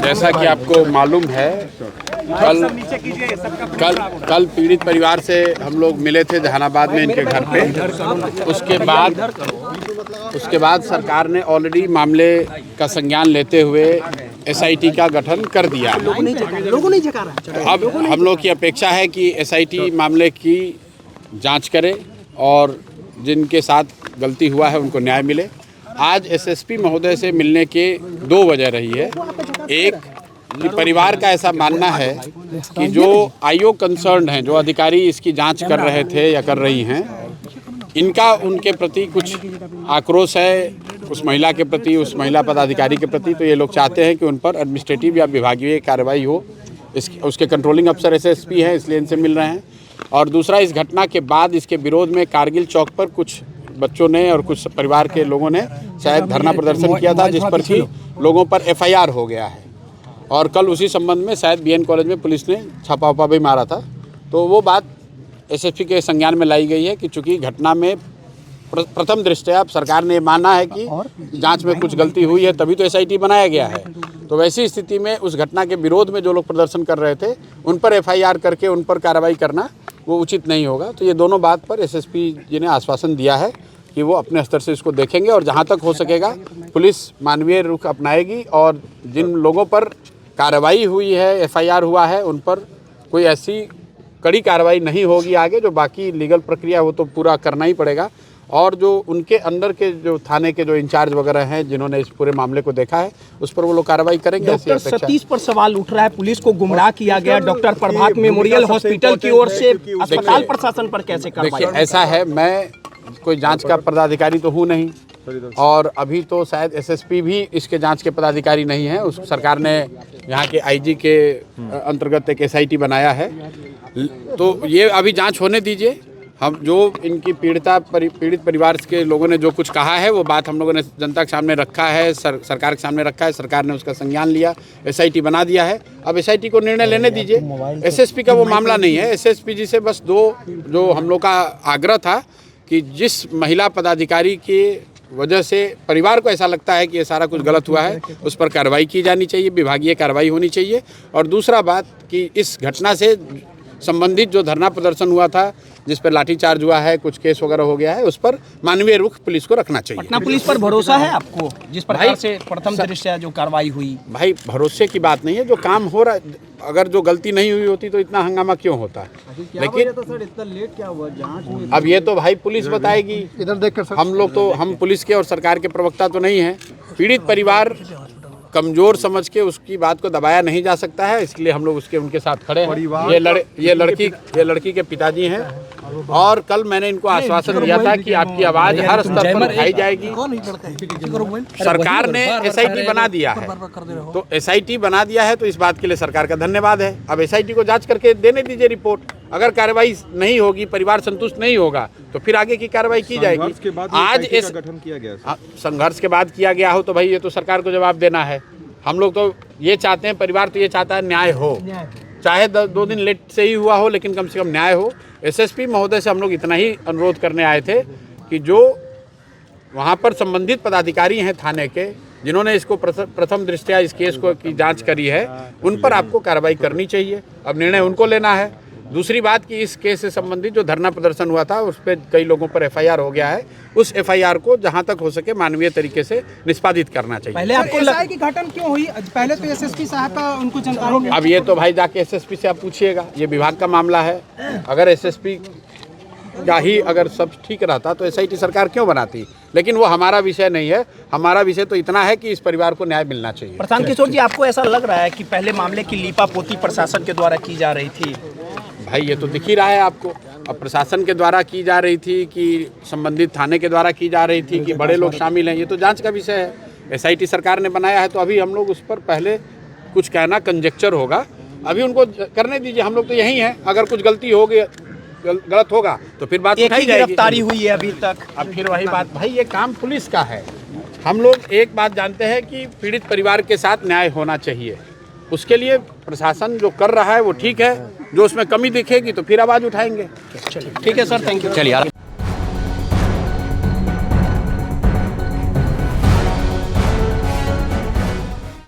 जैसा कि आपको मालूम है, कल पीड़ित परिवार से हम लोग मिले थे जहानाबाद में इनके घर पे। उसके बाद सरकार ने ऑलरेडी मामले का संज्ञान लेते हुए एसआईटी का गठन कर दिया। अब हम लोग की अपेक्षा है कि एसआईटी मामले की जांच करे और जिनके साथ गलती हुआ है उनको न्याय मिले। आज एसएसपी महोदय से मिलने के दो वजह रही है। एक, परिवार का ऐसा मानना है कि जो आईओ कंसर्न्ड हैं, जो अधिकारी इसकी जांच कर रहे थे या कर रही हैं, इनका उनके प्रति कुछ आक्रोश है, उस महिला के प्रति, उस महिला पदाधिकारी के प्रति। तो ये लोग चाहते हैं कि उन पर एडमिनिस्ट्रेटिव या विभागीय कार्रवाई हो। उसके कंट्रोलिंग अफसर एसएसपी हैं, इसलिए इनसे मिल रहे हैं। और दूसरा, इस घटना के बाद इसके विरोध में कारगिल चौक पर कुछ बच्चों ने और कुछ परिवार के लोगों ने शायद धरना प्रदर्शन किया था, जिस पर कि लोगों पर एफआईआर हो गया है। और कल उसी संबंध में शायद बीएन कॉलेज में पुलिस ने छापा उपा भी मारा था। तो वो बात एसएसपी के संज्ञान में लाई गई है कि चूँकि घटना में प्रथम दृष्टया सरकार ने माना है कि जांच में कुछ गलती हुई है, तभी तो एसआईटी बनाया गया है। तो वैसी स्थिति में उस घटना के विरोध में जो लोग प्रदर्शन कर रहे थे, उन पर एफआईआर करके उन पर कार्रवाई करना वो उचित नहीं होगा। तो ये दोनों बात पर एसएसपी जी ने आश्वासन दिया है कि वो अपने स्तर से इसको देखेंगे और जहाँ तक हो सकेगा पुलिस मानवीय रुख अपनाएगी और जिन लोगों पर कार्रवाई हुई है, एफआईआर हुआ है, उन पर कोई ऐसी कड़ी कार्रवाई नहीं होगी आगे। जो बाकी लीगल प्रक्रिया वो तो पूरा करना ही पड़ेगा। और जो उनके अंदर के जो थाने के जो इंचार्ज वगैरह हैं, जिन्होंने इस पूरे मामले को देखा है, उस पर वो लोग कार्रवाई करेंगे। डॉक्टर सतीश पर सवाल उठ रहा है, पुलिस को गुमराह किया गया। डॉक्टर प्रभात मेमोरियल हॉस्पिटल की ओर से अस्पताल प्रशासन पर कैसे कार्रवाई? देखिए, ऐसा है, मैं कोई जांच का पदाधिकारी तो हूँ नहीं, और अभी तो शायद एसएसपी भी इसके जांच के पदाधिकारी नहीं है। उस सरकार ने यहाँ के आईजी के अंतर्गत एक एसआईटी बनाया है। तो ये अभी जांच होने दीजिए। हम जो इनकी पीड़ित परिवार के लोगों ने जो कुछ कहा है, वो बात हम लोगों ने जनता के सामने रखा है, सरकार के सामने रखा है। सरकार ने उसका संज्ञान लिया, एसआईटी बना दिया है। अब एसआईटी को निर्णय लेने दीजिए। एसएसपी का वो मामला नहीं है। एसएसपी जी से बस जो हम लोग का आग्रह था कि जिस महिला पदाधिकारी की वजह से परिवार को ऐसा लगता है कि ये सारा कुछ गलत हुआ है, उस पर कार्रवाई की जानी चाहिए, विभागीय कार्रवाई होनी चाहिए। और दूसरा बात कि इस घटना से संबंधित जो धरना प्रदर्शन हुआ था, जिस पर लाठीचार्ज हुआ है, कुछ केस वगैरह हो गया है, उस पर मानवीय रुख पुलिस को रखना चाहिए। पटना पुलिस पर भरोसा है आपको, जिस प्रकार से प्रथम दृष्टया जो कार्रवाई हुई? भाई, भरोसे की बात नहीं है, जो काम हो रहा है। अगर जो गलती नहीं हुई होती तो इतना हंगामा क्यों होता है? लेकिन सर इतना लेट क्या हुआ जांच में? अब ये तो भाई पुलिस बताएगी। इधर देखकर हम लोग तो, हम पुलिस के और सरकार के प्रवक्ता तो नहीं हैं। पीड़ित परिवार कमजोर समझ के उसकी बात को दबाया नहीं जा सकता है, इसलिए हम लोग उनके साथ खड़े हैं। ये लड़की के पिताजी हैं, और कल मैंने इनको आश्वासन दिया था कि आपकी आवाज़ हर स्तर पर उठाई जाएगी। सरकार ने एसआईटी बना दिया है, तो एसआईटी बना दिया है, तो इस बात के लिए सरकार का धन्यवाद है। अब एसआईटी को जांच करके देने दीजिए रिपोर्ट। अगर कार्रवाई नहीं होगी, परिवार संतुष्ट नहीं होगा, तो फिर आगे की कार्रवाई की जाएगी। आज इस गठन किया गया, संघर्ष के बाद किया गया हो तो भाई ये तो सरकार को जवाब देना है। हम लोग तो ये चाहते हैं, परिवार तो ये चाहता है न्याय हो, चाहे 2 दिन लेट से ही हुआ हो, लेकिन कम से कम न्याय हो। एसएसपी महोदय से हम लोग इतना ही अनुरोध करने आए थे कि जो वहाँ पर संबंधित पदाधिकारी हैं थाने के, जिन्होंने इसको प्रथम दृष्टया इस केस को की जांच करी है, उन पर आपको कार्रवाई करनी चाहिए। अब निर्णय उनको लेना है। दूसरी बात कि इस केस से संबंधित जो धरना प्रदर्शन हुआ था, उस पर कई लोगों पर एफआईआर हो गया है। उस एफआईआर को जहां तक हो सके मानवीय तरीके से निष्पादित करना चाहिए। पहले आपको एसआई की घटना क्यों हुई? पहले तो एसएसपी साहब का उनको जानकारी। अब ये तो भाई जाके एसएसपी से आप पूछिएगा, ये विभाग का मामला है। अगर एसएसपी का ही अगर सब ठीक रहता तो एसआईटी सरकार क्यों बनाती? लेकिन वो हमारा विषय नहीं है। हमारा विषय तो इतना है कि इस परिवार को न्याय मिलना चाहिए। प्रशांत किशोर जी, आपको ऐसा लग रहा है कि पहले मामले की लीपापोती प्रशासन के द्वारा की जा रही थी? भाई, ये तो दिख ही रहा है आपको। अब प्रशासन के द्वारा की जा रही थी कि संबंधित थाने के द्वारा की जा रही थी कि बड़े लोग शामिल हैं, ये तो जांच का विषय है। एसआईटी सरकार ने बनाया है, तो अभी हम लोग उस पर पहले कुछ कहना कंजेक्चर होगा। अभी उनको करने दीजिए, हम लोग तो यही हैं। अगर कुछ गलती होगी, गलत होगा, तो फिर बात उठाई जाएगी। गिरफ्तारी हुई है अभी तक। अब फिर वही बात, भाई ये काम पुलिस का है। हम लोग एक बात जानते हैं कि पीड़ित परिवार के साथ न्याय होना चाहिए। उसके लिए प्रशासन जो कर रहा है वो ठीक है। जो उसमें कमी दिखेगी तो फिर आवाज़ उठाएंगे। ठीक है सर, थैंक यू। चलिए।